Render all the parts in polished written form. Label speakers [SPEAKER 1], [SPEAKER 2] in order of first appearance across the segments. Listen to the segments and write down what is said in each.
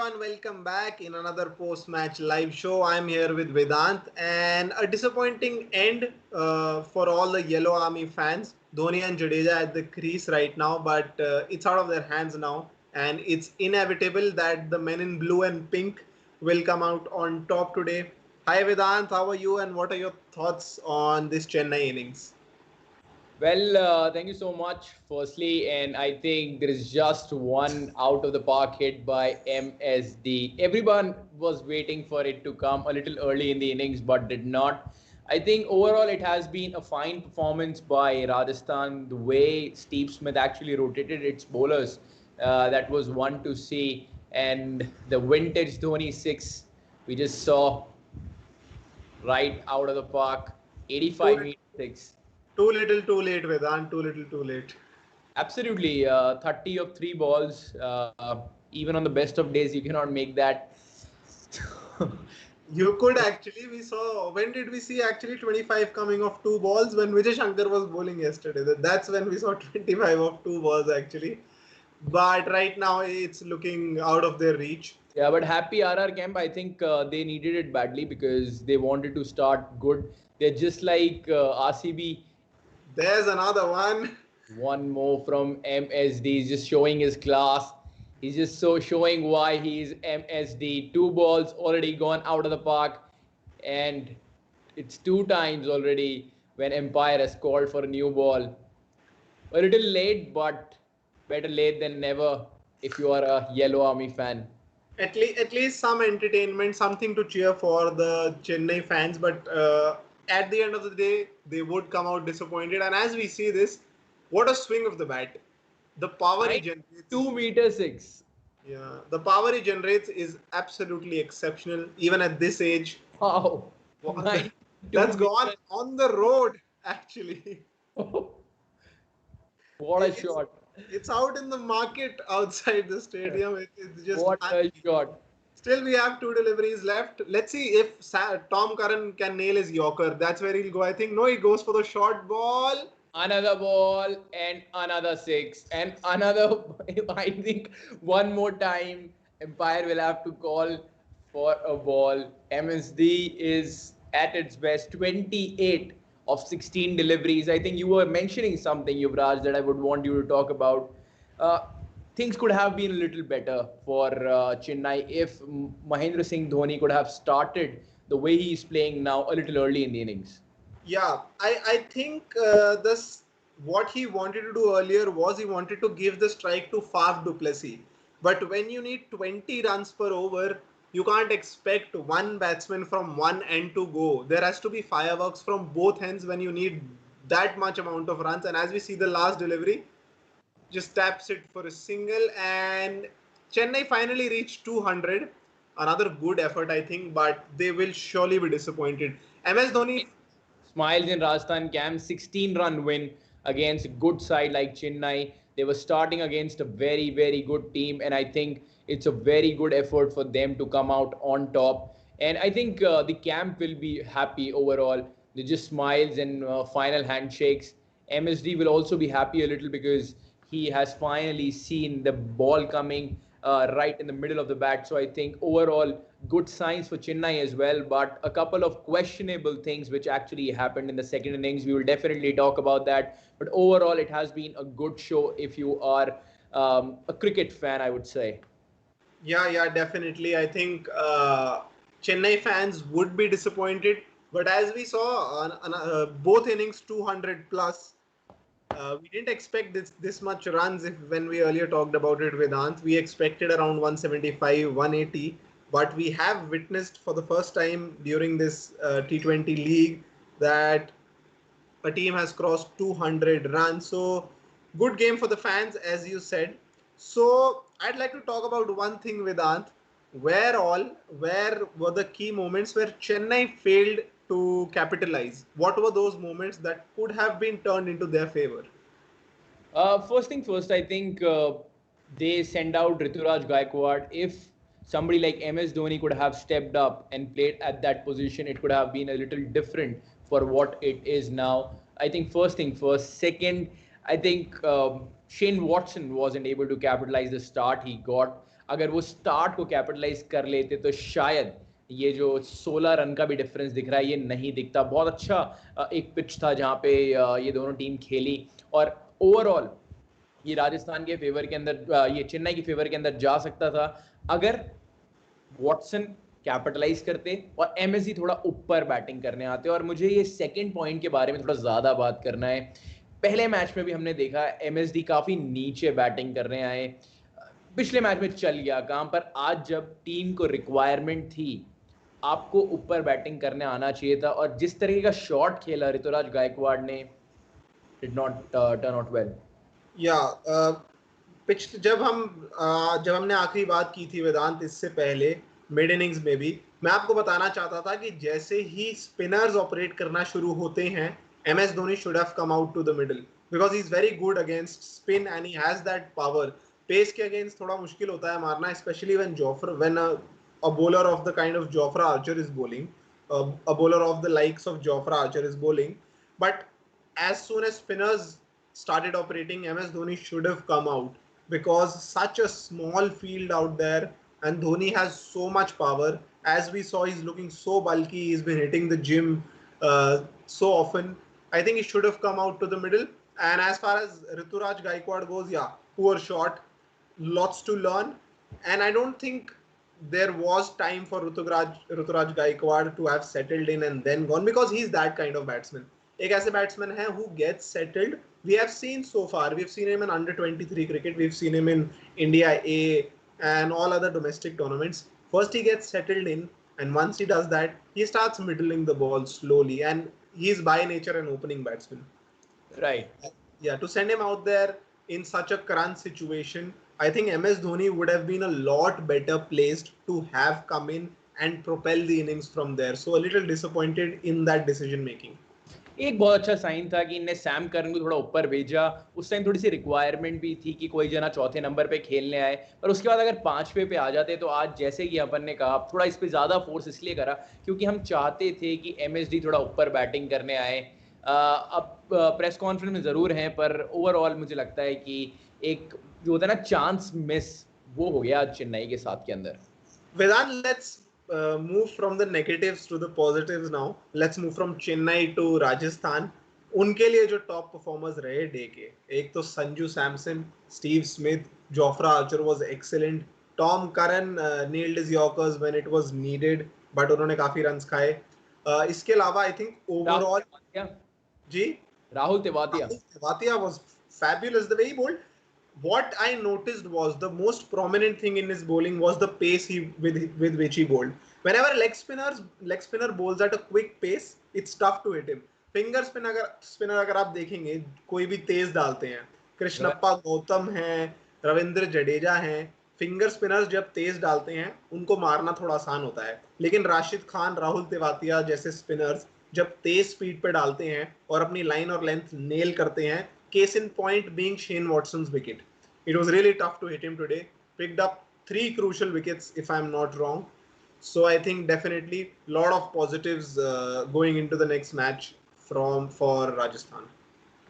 [SPEAKER 1] everyone, welcome back in another post-match live show. I'm here with Vedant, and a disappointing end for all the Yellow Army fans. Dhoni and Jadeja at the crease right now, but it's out of their hands now, and it's inevitable that the men in blue and pink will come out on top today. Hi Vedant, how are you, and what are your thoughts on this Chennai innings?
[SPEAKER 2] Thank you so much, firstly. And I think there is just one out of the park hit by MSD. Everyone was waiting for it to come a little early in the innings, but did not. I think overall it has been a fine performance by Rajasthan. The way Steve Smith actually rotated its bowlers, that was one to see. And the vintage Dhoni 6, we just saw right out of the park,
[SPEAKER 1] Too,
[SPEAKER 2] 85 meter 6.
[SPEAKER 1] too little, too late, Vedant. Too little, too late.
[SPEAKER 2] Absolutely. 30 of three balls. Even on the best of days, you cannot make that.
[SPEAKER 1] You could actually. We saw. When did we see actually 25 coming off two balls? When Vijay Shankar was bowling yesterday. That's when we saw 25 of two balls actually. But right now it's looking out of their reach.
[SPEAKER 2] Yeah, but happy RR camp. I think they needed it badly because they wanted to start good. They're just like RCB.
[SPEAKER 1] There's another one.
[SPEAKER 2] One more from MSD. He's just showing his class. He's just so showing why he's MSD. Two balls already gone out of the park, and it's two times already when Empire has called for a new ball. A little late, but better late than never if you are a Yellow Army fan.
[SPEAKER 1] At least some entertainment, something to cheer for the Chennai fans. But at the end of the day, they would come out disappointed. And as we see this, what a swing of the bat! The power he generates.
[SPEAKER 2] 2 meter 6.
[SPEAKER 1] Yeah, the power he generates is absolutely exceptional, even at this age.
[SPEAKER 2] Wow. 92
[SPEAKER 1] That's gone
[SPEAKER 2] meters.
[SPEAKER 1] on the road, actually.
[SPEAKER 2] What a
[SPEAKER 1] It's,
[SPEAKER 2] shot.
[SPEAKER 1] it's out in the market outside the stadium. It's just
[SPEAKER 2] What a shot.
[SPEAKER 1] Still, we have two deliveries left. Let's see if Tom Curran can nail his Yorker. That's where he'll go. I think no, he goes for the short ball.
[SPEAKER 2] Another ball and another 6 and another. I think one more time Empire will have to call for a ball. MSD is at its best. 28 of 16 deliveries. I think you were mentioning something, Yuvraj, that I would want you to talk about. Uh, Things could have been a little better for Chennai if Mahendra Singh Dhoni could have started the way he is playing now a little early in the innings.
[SPEAKER 1] Yeah, I think this what he wanted to do earlier was he wanted to give the strike to Faf du Plessis. But when you need 20 runs per over, you can't expect one batsman from one end to go. There has to be fireworks from both ends when you need that much amount of runs. And as we see the last delivery, just taps it for a single, and Chennai finally reached 200. Another good effort, I think, but they will surely be disappointed. MS Dhoni.
[SPEAKER 2] Smiles in Rajasthan camp, 16-run win against a good side like Chennai. They were starting against a very, very good team, and I think it's a very good effort for them to come out on top. And I think the camp will be happy overall. They just smiles and final handshakes. MSD will also be happy a little because he has finally seen the ball coming right in the middle of the bat. So I think overall good signs for Chennai as well, but a couple of questionable things which actually happened in the second innings. We will definitely talk about that. But overall, it has been a good show if you are a cricket fan, I would say.
[SPEAKER 1] Yeah, definitely. I think Chennai fans would be disappointed. But as we saw on both innings, 200 plus, we didn't expect this much runs. If when we earlier talked about it with Ant, we expected around 175, 180. But we have witnessed for the first time during this T20 league that a team has crossed 200 runs. So good game for the fans, as you said. So I'd like to talk about one thing, Vedant. Where were the key moments where Chennai failed to capitalize? What were those moments that could have been turned into their favor?
[SPEAKER 2] First thing first, I think they send out Rituraj Gaikwad. If somebody like MS Dhoni could have stepped up and played at that position, it could have been a little different for what it is now. I think first thing first. Second, I think Shane Watson wasn't able to capitalize the start he got. अगर वो start को capitalise कर लेते तो शायद ये जो 16 run का भी डिफरेंस दिख रहा है ये नहीं दिखता। बहुत अच्छा एक पिच था जहाँ पे ये दोनों टीम खेली, और ओवरऑल ये राजस्थान के फेवर के अंदर, ये चेन्नई के फेवर के अंदर जा सकता था अगर वॉटसन कैपिटलाइज करते और एमएसडी थोड़ा ऊपर बैटिंग करने आते। और मुझे ये सेकंड पॉइंट के बारे में थोड़ा ज़्यादा बात करना है। पहले मैच में भी हमने देखा एमएसडी काफ़ी नीचे बैटिंग करने आए, पिछले मैच में चल गया काम, पर आज जब टीम को रिक्वायरमेंट थी आपको ऊपर बैटिंग करने आना चाहिए था। और जिस तरीके का शॉट खेला ऋतुराज गायकवाड़ ने, did not turn out well.
[SPEAKER 1] या पिछ जब हमने आखिरी बात की थी वेदांत, इससे पहले मिड इनिंग्स में भी मैं आपको बताना चाहता था कि जैसे ही स्पिनर्स ऑपरेट करना शुरू होते हैं, MS Dhoni should have come out to the middle because he is very good against spin and he has that power. Pace के अगेंस्ट थोड़ा मुश्किल होता है मारना, specially when a bowler of the kind of Jofra Archer is bowling, a bowler of the likes of Jofra Archer is bowling. But as soon as spinners started operating, MS Dhoni should have come out because such a small field out there, and Dhoni has so much power. As we saw, he's looking so bulky. He's been hitting the gym so often. I think he should have come out to the middle. And as far as Rituraj Gaikwad goes, yeah, poor shot, lots to learn. And I don't think there was time for Ruturaj Gaikwad to have settled in and then gone because he's that kind of batsman. एक ऐसे batsman है who gets settled. We have seen so far. We've seen him in under 23 cricket. We've seen him in India A and all other domestic tournaments. First he gets settled in, and once he does that, he starts middling the ball slowly. And he's by nature an opening batsman.
[SPEAKER 2] Right.
[SPEAKER 1] Yeah, to send him out there in such a crunch situation, I think MS Dhoni would have been a lot better placed to have come in and propel the innings from there. So a little disappointed in that decision making.
[SPEAKER 2] एक बहुत अच्छा sign था कि इनने Sam Curran को थोड़ा ऊपर भेजा। उस टाइम थोड़ी सी रिक्वायरमेंट भी थी कि कोई जना चौथे नंबर पे खेलने आए, पर उसके बाद अगर पांचवे पे आ जाते तो आज जैसे कि अपन ने कहा थोड़ा इस पे ज़्यादा फोर्स इसलिए करा क्योंकि हम चाहते थे कि एमएसडी थोड़ा ऊपर बैटिंग करने आए। अब प्रेस कॉन्फ्रेंस में ज़रूर हैं, पर ओवरऑल मुझे लगता है कि एक जो होता है ना चांस मिस, वो हो गया चेन्नई के साथ के अंदर।
[SPEAKER 1] Vedant, let's move from the negatives to the positives now. Let's move from Chennai to Rajasthan. उनके लिए जो टॉप परफॉर्मर्स रहे डे के, एक तो Sanju Samson, Steve Smith, Jofra Archer was excellent, Tom Curran nailed his yorkers when it was needed, but उन्होंने काफी runs खाए। इसके अलावा आई थिंक ओवरऑल जी
[SPEAKER 2] Rahul Tewatia
[SPEAKER 1] was fabulous the way he bowled. What I noticed was the most prominent thing in his bowling was the pace with which he bowled. Whenever leg spinner bowls at a quick pace, it's tough to hit him. Finger spinner अगर आप देखेंगे कोई भी तेज डालते हैं, कृष्णप्पा गौतम हैं, रविंद्र जडेजा हैं, finger spinners जब तेज डालते हैं उनको मारना थोड़ा आसान होता है। लेकिन राशिद खान, राहुल तेवातिया जैसे स्पिनर्स जब तेज स्पीड पे डालते हैं और अपनी लाइन और लेंथ नेल करते हैं, case in point being Shane Watson's wicket. It was really tough to hit him today. Picked up 3 crucial wickets if I'm not wrong. So I think definitely a lot of positives going into the next match for Rajasthan.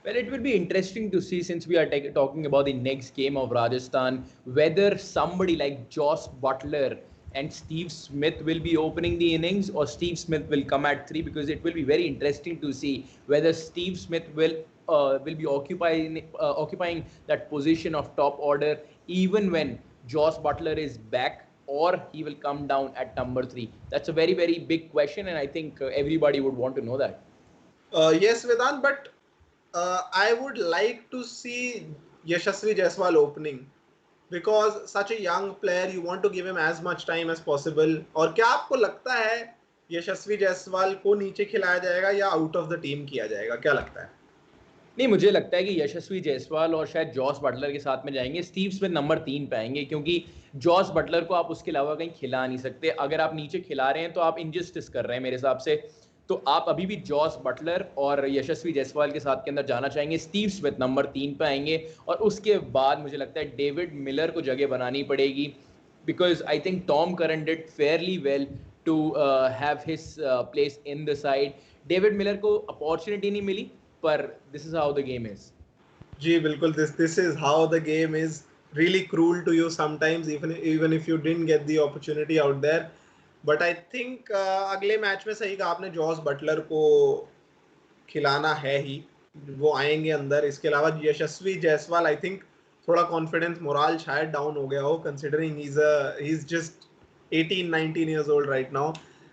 [SPEAKER 2] Well, it will be interesting to see, since we are talking about the next game of Rajasthan, whether somebody like Joss Butler and Steve Smith will be opening the innings or Steve Smith will come at 3, because it will be very interesting to see whether Steve Smith will be occupying that position of top order even when Joss Butler is back, or he will come down at number 3. That's a very, very big question, and I think everybody would want to know that.
[SPEAKER 1] Yes, Vedant, but I would like to see Yashasvi Jaiswal opening because such a young player, you want to give him as much time as possible. और क्या आपको लगता है यशस्वी जायसवाल को नीचे खिलाया जाएगा या आउट ऑफ द टीम किया जाएगा, क्या लगता है?
[SPEAKER 2] नहीं, मुझे लगता है कि यशस्वी जायसवाल और शायद जॉस बटलर के साथ में जाएंगे, स्टीव स्मिथ नंबर 3 पे आएंगे, क्योंकि जॉस बटलर को आप उसके अलावा कहीं खिला नहीं सकते। अगर आप नीचे खिला रहे हैं तो आप इनजस्टिस कर रहे हैं मेरे हिसाब से। तो आप अभी भी जॉस बटलर और यशस्वी जायसवाल के साथ के अंदर जाना चाहेंगे, स्टीव स्मिथ नंबर 3 पे आएंगे, और उसके बाद मुझे लगता है डेविड मिलर को जगह बनानी पड़ेगी, because I think Tom Curran did fairly well to have his place in the side. David Miller को अपॉर्चुनिटी नहीं मिली, पर this is how the game is.
[SPEAKER 1] जी बिल्कुल, this is how the game is. really cruel to you sometimes, even if you didn't get the opportunity out there. But I think अगले match में सही कहा आपने, जॉस बटलर को खिलाना है ही, वो आएंगे अंदर. इसके अलावा यशस्वी जायसवाल, आई थिंक थोड़ा कॉन्फिडेंस मोराल शायद डाउन हो गया हो, considering he is just 18-19 years old right now.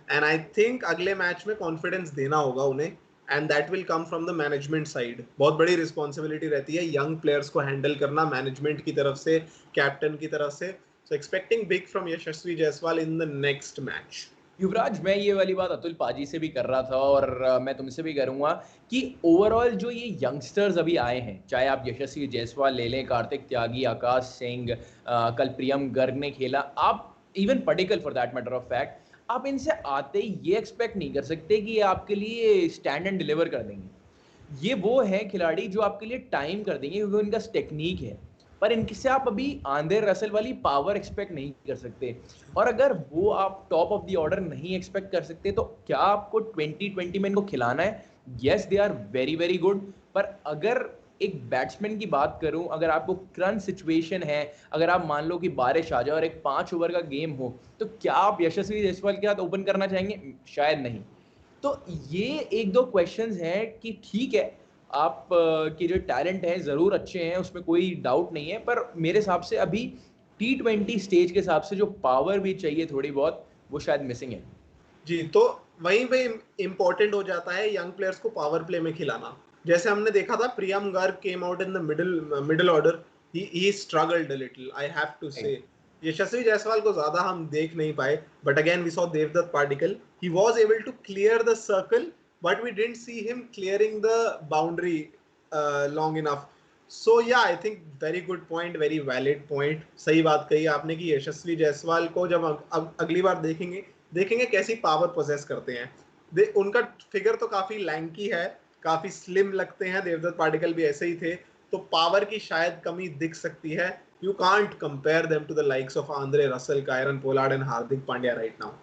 [SPEAKER 1] And I think अगले मैच में कॉन्फिडेंस देना होगा उन्हें, and that will come from the management side. बहुत बड़ी रिस्पॉन्सिबिलिटी रहती है यंग प्लेयर्स को हैंडल करना मैनेजमेंट की तरफ से, कैप्टन की तरफ से. सो expecting big from Yashasvi Jaiswal in the next match.
[SPEAKER 2] युवराज, मैं ये वाली बात अतुल पाजी से भी कर रहा था और मैं तुमसे भी करूंगा कि ओवरऑल जो ये यंगस्टर्स अभी आए हैं, चाहे आप यशस्वी जायसवाल ले लें, कार्तिक त्यागी, आकाश सिंह, कल प्रियम गर्ग ने खेला, आप even Padikkal for that matter of fact, आप इनसे आते ही ये एक्सपेक्ट नहीं कर सकते कि ये आपके लिए स्टैंड एंड डिलीवर कर देंगे. ये वो है खिलाड़ी जो आपके लिए टाइम कर देंगे क्योंकि उनका टेक्निक है, पर इनसे आप अभी आंद्रे रसल वाली पावर एक्सपेक्ट नहीं कर सकते. और अगर वो आप टॉप ऑफ द ऑर्डर नहीं एक्सपेक्ट कर सकते तो क्या आपको 2020 में इनको खिलाना है? Yes, they are very very good, पर अगर एक बैट्समैन की बात करूं, अगर आपको क्रंच सिचुएशन है, अगर आप मान लो कि बारिश आ जाए और एक 5 ओवर का गेम हो, तो क्या आप यशस्वी जायसवाल के साथ ओपन करना चाहेंगे? शायद नहीं. तो ये एक दो क्वेश्चंस हैं कि ठीक है, आप के जो टैलेंट है ज़रूर अच्छे हैं, उसमें कोई डाउट नहीं है, पर मेरे हिसाब से अभी T20 स्टेज के हिसाब से जो पावर भी चाहिए थोड़ी बहुत, वो शायद मिसिंग है.
[SPEAKER 1] जी, तो वहीं पे इम्पोर्टेंट हो जाता है यंग प्लेयर्स को पावर प्ले में खिलाना. जैसे हमने देखा था, Priyam Garg came out in the middle order, he struggled a little, I have to say. Yashasvi Jaiswal को ज्यादा हम देख नहीं पाए, but again we saw Devdutt Padikkal, he was able to clear the circle, but we didn't see him clearing the boundary long enough. So yeah, I think very good point, very valid point. सही बात कही आपने कि यशस्वी जायसवाल को जब अब अगली बार देखेंगे कैसी पावर पोजेस करते हैं. उनका फिगर तो काफी लैंकी है, काफी स्लिम लगते हैं, देवदत्त पाडिक्कल भी ऐसे ही थे, तो पावर की शायद कमी दिख सकती है. You can't compare them to the likes of Andre Russell, Kieron Pollard and Hardik Pandya right now.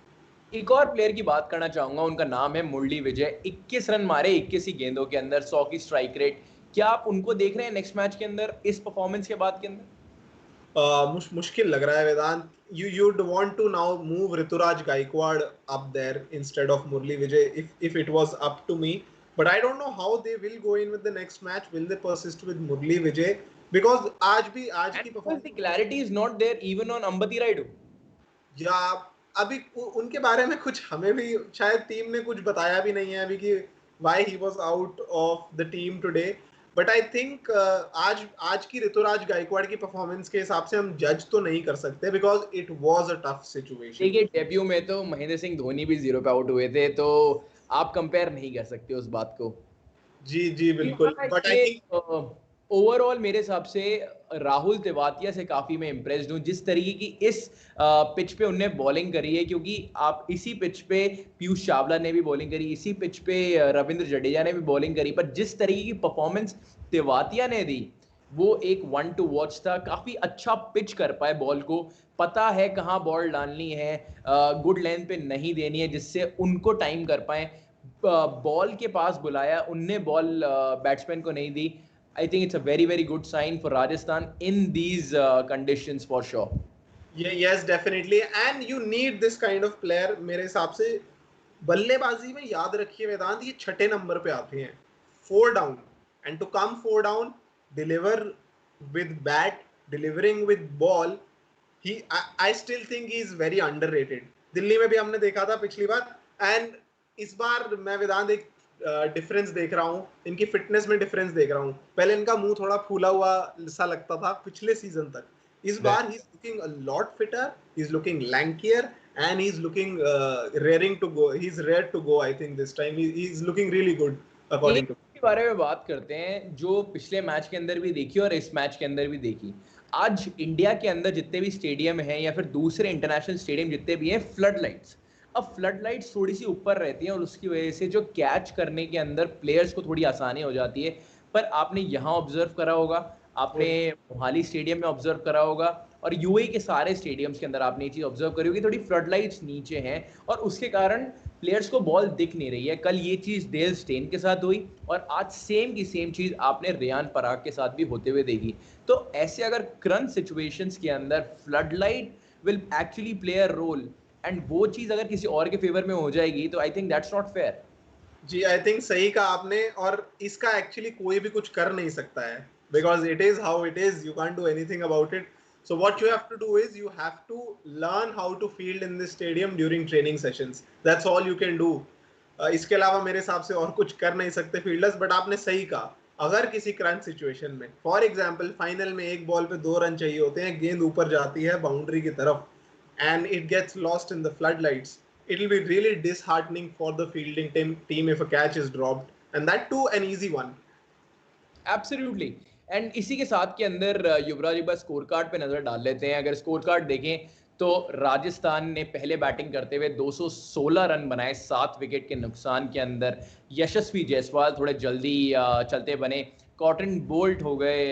[SPEAKER 2] एक और प्लेयर की बात करना चाहूंगा, उनका नाम है मुरली विजय. 21 रन मारे 21 ही गेंदों के अंदर, 100 की स्ट्राइक रेट. क्या आप उनको देख रहे हैं नेक्स्ट मैच के अंदर, इस परफॉर्मेंस के बाद के अंदर?
[SPEAKER 1] मुश्किल लग रहा है वेदांत. you'd want to now move Rituraj Gaikwad up there instead of Murali Vijay if it was up to me, but I don't know how they will go in with the next match. Will they persist with Murali Vijay? Because आज की
[SPEAKER 2] performance, the clarity is not there even on Ambati Raidu.
[SPEAKER 1] या अभी उनके बारे में कुछ हमें भी शायद टीम ने कुछ बताया भी नहीं है अभी कि why he was out of the team today. But I think आज की ऋतुराज गायकवाड़ की परफॉर्मेंस के हिसाब से हम जज तो नहीं कर सकते, because it was a tough situation.
[SPEAKER 2] देखिए, डेब्यू में तो महेंद्र सिंह धोनी भी 0 पे आउट हुए थे, तो आप कंपेयर नहीं कर सकते उस बात को.
[SPEAKER 1] जी बिल्कुल. बट आई थिंक
[SPEAKER 2] ओवरऑल मेरे हिसाब से राहुल तेवातिया से काफी मैं इम्प्रेस्ड हूँ, जिस तरीके की इस पिच पे उनने बॉलिंग करी है, क्योंकि आप इसी पिच पे पीयूष चावला ने भी बॉलिंग करी, इसी पिच पे रविंद्र जडेजा ने भी बॉलिंग करी, पर जिस तरीके की परफॉर्मेंस तेवातिया ने दी, वो एक 1 टू वॉच था. काफी अच्छा पिच कर पाए, बॉल को पता है कहाँ बॉल डालनी है, गुड लेंथ पे नहीं देनी है, जिससे उनको टाइम कर पाए. बॉल के पास बुलाया उनने, बॉल बैट्समैन को नहीं दी. I think it's a very very good sign for Rajasthan in these conditions for sure.
[SPEAKER 1] Yes, definitely, and you need this kind of player. मेरे हिसाब से बल्लेबाजी में याद रखिए वेदांत, ये 6 नंबर पे आते हैं, 4 down, and to come 4 down, deliver with bat, delivering with ball, I still think he is very underrated. Delhi में भी हमने देखा था पिछली बार, and इस बार मैं वेदांत एक डिफरेंस देख रहा हूँ, इनकी फिटनेस में डिफरेंस देख रहा हूँ. पहले इनका मुंह थोड़ा फूला हुआ सा लगता था पिछले सीजन तक, इस बार he is looking a lot fitter, he is looking lankier, and he is looking raring to go, he is रेयर to go. I think this time he is looking really good according to.
[SPEAKER 2] के बारे में बात करते हैं जो पिछले match के अंदर भी देखी और इस मैच के अंदर भी देखी. आज इंडिया के अंदर जितने भी स्टेडियम हैं या फिर दूसरे इंटरनेशनल स्टेडियम जितने भी हैं, फ्लड लाइट्स, अब फ्लड लाइट्स थोड़ी सी ऊपर रहती हैं और उसकी वजह से जो कैच करने के अंदर प्लेयर्स को थोड़ी आसानी हो जाती है. पर आपने यहाँ ऑब्जर्व करा होगा, आपने मोहाली स्टेडियम में ऑब्जर्व करा होगा, और यूएई के सारे स्टेडियम्स के अंदर आपने ये चीज़ ऑब्जर्व करी होगी, थोड़ी फ्लड लाइट्स नीचे हैं और उसके कारण प्लेयर्स को बॉल दिख नहीं रही है। कल ये चीज़ डेल स्टेन के साथ हुई और आज सेम की सेम चीज़ आपने रियान पराग के साथ भी होते हुए देखी। तो ऐसे अगर क्रंच सिचुएशंस के अंदर floodlight will actually play a role, and वो चीज़ अगर किसी और के फेवर में हो जाएगी तो I think that's not fair.
[SPEAKER 1] जी आई थिंक सही कहा आपने, और इसका एक्चुअली कोई भी कुछ कर नहीं सकता है, because it is how it is, you can't do anything about it. So what you have to do is you have to learn how to field in this stadium during training sessions. That's all you can do. इसके अलावा मेरे हिसाब से और कुछ कर नहीं सकते फील्डर्स. बट आपने सही कहा, अगर किसी क्रंच सिचुएशन में, फॉर एग्जांपल फाइनल में एक बॉल पे 2 रन चाहिए होते हैं, गेंद ऊपर जाती है बाउंड्री की तरफ and it gets lost in the floodlights, it will be really disheartening for the fielding team if a catch is dropped, and that too an easy one.
[SPEAKER 2] Absolutely. And इसी के साथ के अंदर युवराज एक बार स्कोर कार्ड पे नजर डाल लेते हैं। अगर स्कोर कार्ड देखें तो राजस्थान ने पहले बैटिंग करते हुए 216 रन बनाए 7 विकेट के नुकसान के अंदर। यशस्वी जायसवाल थोड़े जल्दी चलते बने, कॉटन बोल्ट हो गए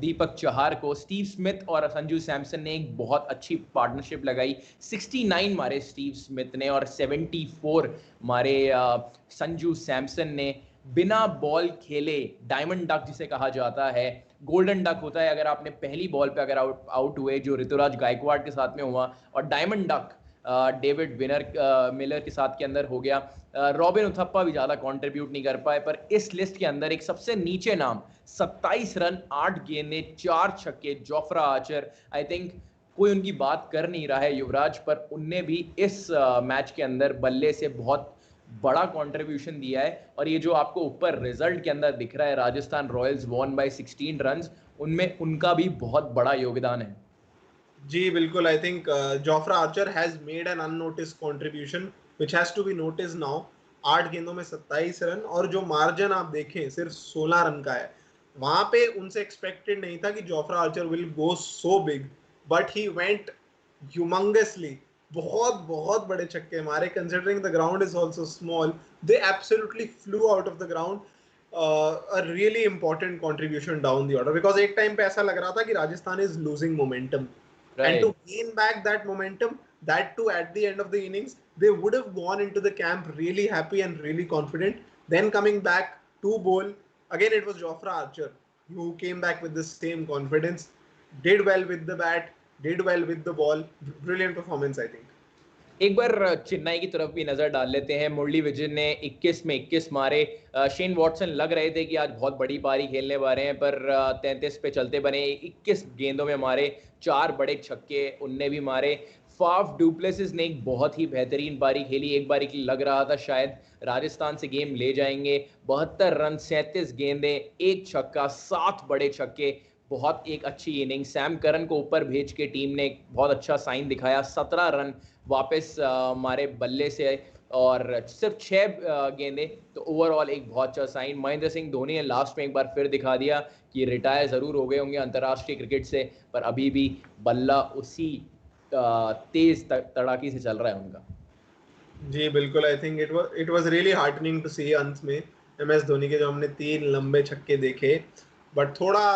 [SPEAKER 2] दीपक चहार को, स्टीव स्मिथ और संजू सैमसन ने एक बहुत अच्छी पार्टनरशिप लगाई। 69 मारे स्टीव स्मिथ ने और 74 मारे संजू सैमसन ने। बिना बॉल खेले डायमंड डक जिसे कहा जाता है, गोल्डन डक होता है अगर आपने पहली बॉल पे अगर आउट हुए, जो ऋतुराज गायकवाड़ के साथ में हुआ, और diamond duck David winner Miller के साथ के अंदर हो गया। रॉबिन उथप्पा भी ज़्यादा कंट्रीब्यूट नहीं कर पाए, पर इस लिस्ट के अंदर एक सबसे नीचे नाम 27 रन 8 गेंदें 4 छक्के जोफ्रा आर्चर। आई थिंक कोई उनकी बात कर नहीं रहा है युवराज, पर उनने भी इस मैच के अंदर बल्ले से बहुत बड़ा कंट्रीब्यूशन दिया है। और ये जो आपको ऊपर रिजल्ट के अंदर दिख रहा है, Rajasthan Royals won by 16 runs, उनमें उनका भी बहुत बड़ा योगदान है।
[SPEAKER 1] जी बिल्कुल, I think Jofra Archer has made an unnoticed contribution which has to be noticed now. 8 गेंदों में 27 रन, और जो मार्जिन आप देखें सिर्फ 16 रन का है. वहां पे उनसे एक्सपेक्टेड नहीं था कि Jofra Archer will go so big, but he went humongously. बहुत बहुत बड़े छक्के मारे, considering the ground is also small. They absolutely flew out of the ground. A really important contribution down the order, because एक time पे ऐसा लग रहा था कि Rajasthan is losing momentum, and to
[SPEAKER 2] right.
[SPEAKER 1] gain back that momentum, that too at the end of the innings, they would have gone into the camp really happy and really confident. Then coming back to bowl, again it was Jofra Archer who came back with the same confidence, did well with the bat, did well with the ball. Brilliant performance, I think.
[SPEAKER 2] एक बार चेन्नई की तरफ भी नजर डाल लेते हैं। मुरली विजय ने 21 में 21 मारे। शेन वॉटसन लग रहे थे कि आज बहुत बड़ी पारी खेलने वाले हैं, पर 33 पे चलते बने। 21 गेंदों में मारे 4 बड़े छक्के उनने भी मारे। फाफ डुप्लेसिस ने एक बहुत ही बेहतरीन पारी खेली। एक बारी की लग रहा था शायद राजस्थान से गेम ले जाएंगे। 72 रन 37 गेंदें 1 छक्का 7 बड़े छक्के, बहुत एक अच्छी इनिंग। सैम करन को ऊपर भेज के टीम ने बहुत अच्छा साइन दिखाया। 17 रन वापस मारे बल्ले से और सिर्फ 6 गेंदें, तो ओवरऑल एक बहुत अच्छा साइन। महेंद्र सिंह धोनी ने लास्ट में एक बार फिर दिखा दिया कि रिटायर ज़रूर हो गए होंगे अंतर्राष्ट्रीय क्रिकेट से, पर अभी भी बल्ला उसी तेज तड़ाकी से चल रहा है उनका।
[SPEAKER 1] जी बिल्कुल, I think it was really heartening to see अंत में एमएस धोनी के जो हमने 3 लंबे छक्के देखे, बट थोड़ा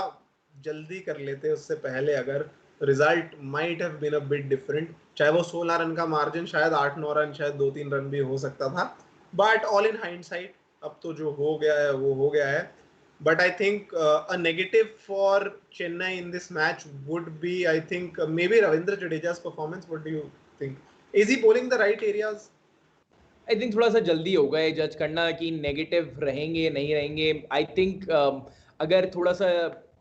[SPEAKER 1] जल्दी कर लेते उससे पहले अगर, result might have been a bit different. चाहे वो 16 रन का मार्जिन, शायद 8-9 रन, शायद 2-3 रन भी हो सकता था. बट ऑल इन हाइंडसाइट, अब तो जो हो गया है वो हो गया है. But I think a negative for Chennai in this match would be, I think, maybe Ravindra Jadeja's performance. What do you think? Is he bowling the right areas?
[SPEAKER 2] I think थोड़ा सा जल्दी होगा ये जज करना कि नेगेटिव रहेंगे नहीं रहेंगे। आई थिंक अगर थोड़ा सा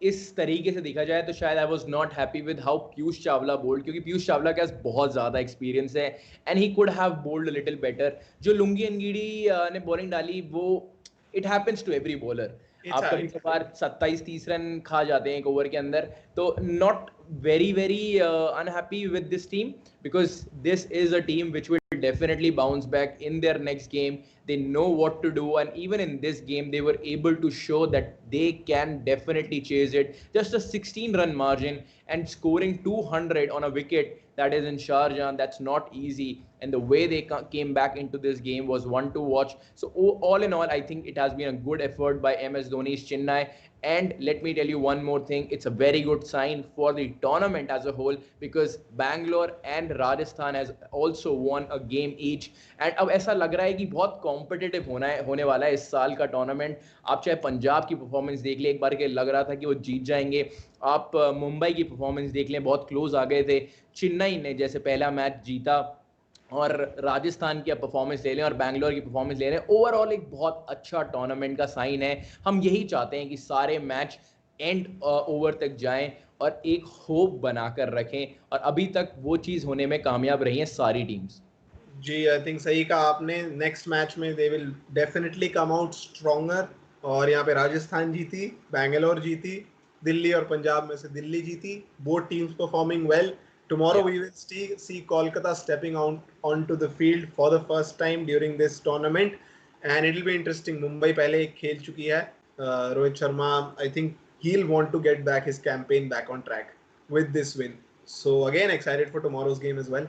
[SPEAKER 2] इस तरीके से देखा जाए तो शायद I was not happy with how Piyush Chawla bowled, क्योंकि पीयूष चावला के पास बहुत ज़्यादा एक्सपीरियंस है and he could have bowled little better. जो लुंगी अंगीडी ने बॉलिंग डाली, वो it happens to every bowler. आप कभी कभार 27-30 रन खा जाते हैं एक ओवर के अंदर, तो not very very unhappy with this team, because this is a team which will definitely bounce back in their next game. They know what to do, and even in this game they were able to show that they can definitely chase it. Just a 16 run margin and scoring 200 on a wicket that is in Sharjah, that's not easy. and the way they came back into this game was one to watch. So all in all, I think it has been a good effort by MS Dhoni's Chennai. And let me tell you one more thing, it's a very good sign for the tournament as a whole, because Bangalore and Rajasthan has also won a game each. And अब ऐसा लग रहा है कि बहुत competitive होने वाला है इस साल का टूर्नामेंट. आप चाहे पंजाब की परफॉर्मेंस देख लें, एक बार के लग रहा था कि वो जीत जाएंगे. आप मुंबई की परफॉर्मेंस देख लें, बहुत क्लोज आ गए थे. चेन्नई ने जैसे पहला मैच जीता, और राजस्थान की परफॉर्मेंस ले लें और बैंगलोर की परफॉर्मेंस ले लें, ओवरऑल एक बहुत अच्छा टूर्नामेंट का साइन है. हम यही चाहते हैं कि सारे मैच एंड ओवर तक जाएं और एक होप बनाकर रखें, और अभी तक वो चीज़ होने में कामयाब रही हैं सारी टीम्स.
[SPEAKER 1] जी, आई थिंक सही कहा आपने. नेक्स्ट मैच में they will definitely come out stronger. और यहाँ पे राजस्थान जीती, बैंगलोर जीती, दिल्ली और पंजाब में से दिल्ली जीती. Both teams performing well. Tomorrow we will see Kolkata stepping onto the field for the first time during this tournament, and it will be interesting. Mumbai पहले खेल चुकी है. Rohit Sharma, I think he'll want to get back his campaign back on track with this win. So again, excited for tomorrow's game as well.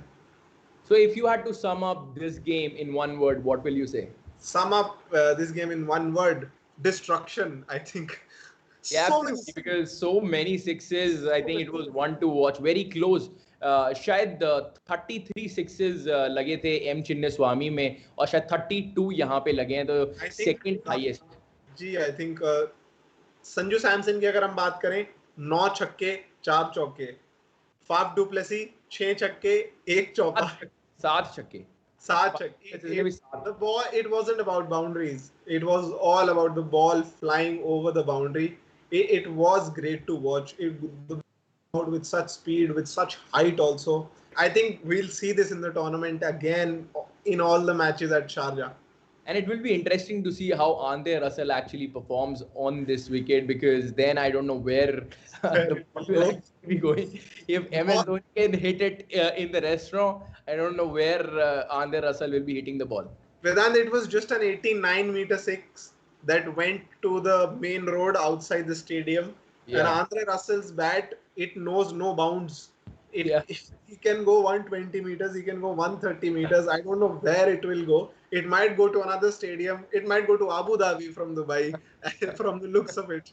[SPEAKER 2] So if you had to sum up this game in one word, what will you say?
[SPEAKER 1] Sum up this game in one word: destruction. I think.
[SPEAKER 2] Yeah, absolutely, because so many sixes. I think it was one to watch, very close. शायद 33 sixes लगे थे M चिन्ने स्वामी में, और शायद 32 यहाँ पे लगे हैं, तो सेकंड हाईएस्ट.
[SPEAKER 1] जी, आई थिंक संजू सैमसन की अगर हम बात करें, 9 छक्के 4 चौके. फाफ डू प्लेसी 6 छक्के 1 चौका.
[SPEAKER 2] 7 छक्के.
[SPEAKER 1] The ball, it wasn't about boundaries. It was all about the ball flying over the boundary. It was great to watch. The ball with such speed, with such height also. I think we'll see this in the tournament again in all the matches at Sharjah.
[SPEAKER 2] And it will be interesting to see how Andre Russell actually performs on this wicket, because then I don't know where the ball will actually be going. If MS Dhoni can hit it in the restaurant, I don't know where Andre Russell will be hitting the ball.
[SPEAKER 1] Vedant, it was just an 89-meter six that went to the main road outside the stadium. Yeah. And Andre Russell's bat, it knows no bounds. He can go 120 meters, he can go 130 meters. I don't know where it will go. It might go to another stadium. It might go to Abu Dhabi from Dubai, from the looks of it.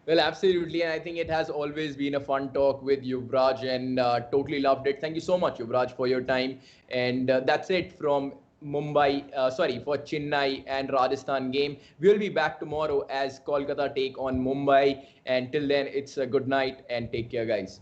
[SPEAKER 2] Well, absolutely. And I think it has always been a fun talk with Yuvraj, and totally loved it. Thank you so much, Yuvraj, for your time. And that's it from for Chennai and Rajasthan game. We'll be back tomorrow as Kolkata take on Mumbai. And till then, it's a good night and take care, guys.